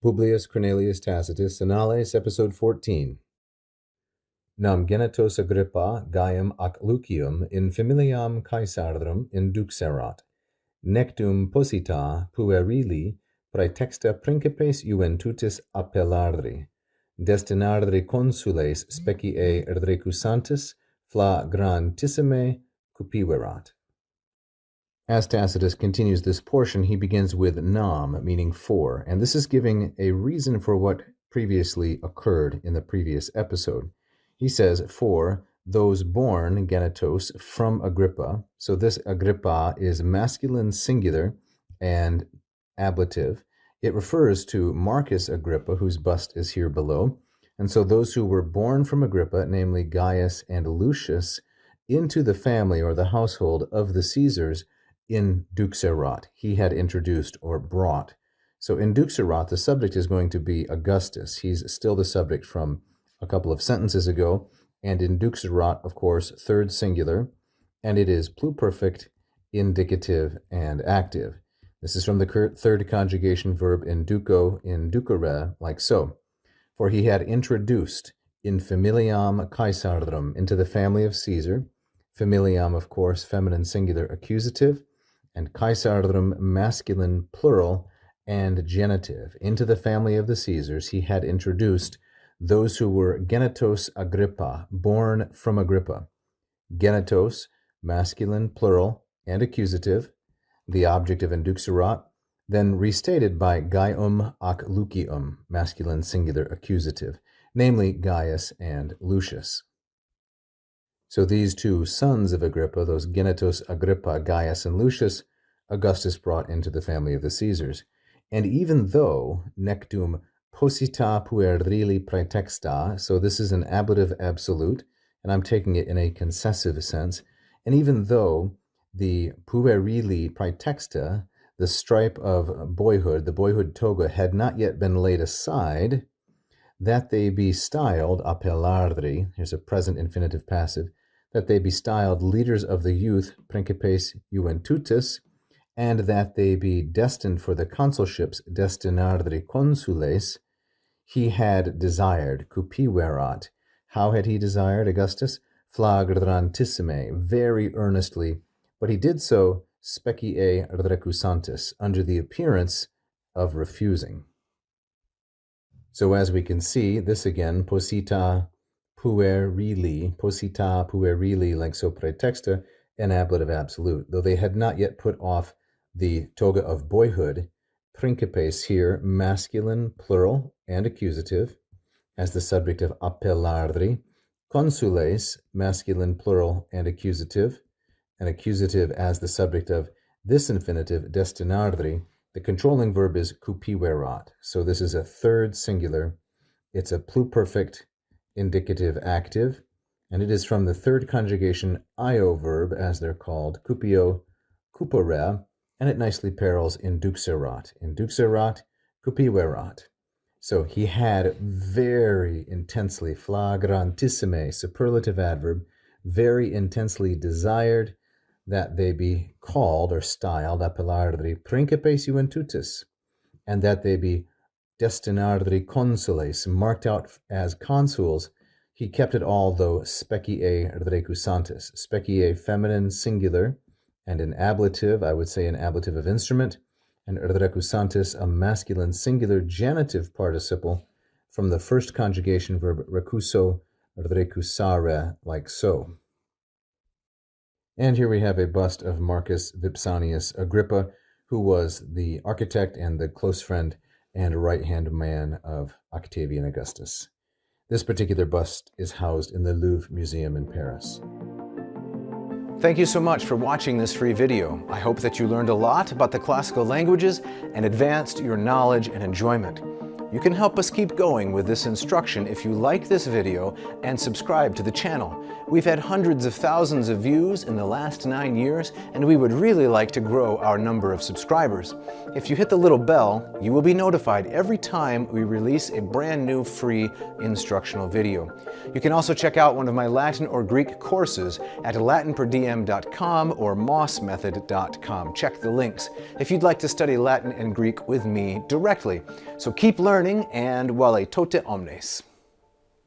Publius Cornelius Tacitus Annales, Episode 14. Nam genitos Agrippa Gaium ac Lucium in familiam Caesardum induxerat, nectum posita puerili praetexta principes juventutis appellardri, destinardri consules specie recusantis flagrantissime cupiverat. As Tacitus continues this portion, he begins with nam, meaning for, and this is giving a reason for what previously occurred in the previous episode. He says, for those born, genitos, from Agrippa. So this Agrippa is masculine singular and ablative. It refers to Marcus Agrippa, whose bust is here below. And so those who were born from Agrippa, namely Gaius and Lucius, into the family or the household of the Caesars, induxerat, he had introduced or brought. So induxerat, the subject is going to be Augustus. He's still the subject from a couple of sentences ago. And induxerat, of course, third singular, and it is pluperfect, indicative, and active. This is from the third conjugation verb induco, inducere, like so. For he had introduced in familiam Caesardum, into the family of Caesar, familiam, of course, feminine singular accusative, and Caesardum, masculine plural and genitive. Into the family of the Caesars, he had introduced those who were genitos Agrippa, born from Agrippa. Genitos, masculine plural and accusative, the object of induxerat, then restated by Gaium ac Lucium, masculine singular accusative, namely Gaius and Lucius. So these two sons of Agrippa, those genitos Agrippa, Gaius and Lucius, Augustus brought into the family of the Caesars. And even though nectum posita puerili praetexta, so this is an ablative absolute, and I'm taking it in a concessive sense, and even though the puerili praetexta, the stripe of boyhood, the boyhood toga, had not yet been laid aside, that they be styled appellardri, here's a present infinitive passive, that they be styled leaders of the youth, principes juventutis, and that they be destined for the consulships, destinardri consules, he had desired, cupiverat. How had he desired, Augustus? Flagrantissime, very earnestly, but he did so specie recusantis, under the appearance of refusing. So as we can see, this again, posita puerili, like so praetexta, an ablative absolute. Though they had not yet put off the toga of boyhood, principes here, masculine, plural, and accusative, as the subject of appellardri, consules, masculine, plural, and accusative as the subject of this infinitive, destinardri. The controlling verb is cupiverat. So this is a third singular. It's a pluperfect, indicative, active, and it is from the third conjugation io verb, as they're called, cupio, cupere, and it nicely parallels induxerat. Induxerat, cupiverat. So he had very intensely, flagrantissime, superlative adverb, very intensely desired that they be called or styled appellardri principes juventutis, and that they be destinardri consules, marked out as consuls. He kept it all, though, specie recusantis, specie feminine singular, and an ablative, I would say an ablative of instrument, and recusantis, a masculine singular genitive participle from the first conjugation verb recuso, recusare, like so. And here we have a bust of Marcus Vipsanius Agrippa, who was the architect and the close friend and right-hand man of Octavian Augustus. This particular bust is housed in the Louvre Museum in Paris. Thank you so much for watching this free video. I hope that you learned a lot about the classical languages and advanced your knowledge and enjoyment. You can help us keep going with this instruction if you like this video and subscribe to the channel. We've had hundreds of thousands of views in the last 9 years, and we would really like to grow our number of subscribers. If you hit the little bell, you will be notified every time we release a brand new free instructional video. You can also check out one of my Latin or Greek courses at LatinPerDiem.com or mossmethod.com. Check the links if you'd like to study Latin and Greek with me directly. So keep learning, and vale tote omnes.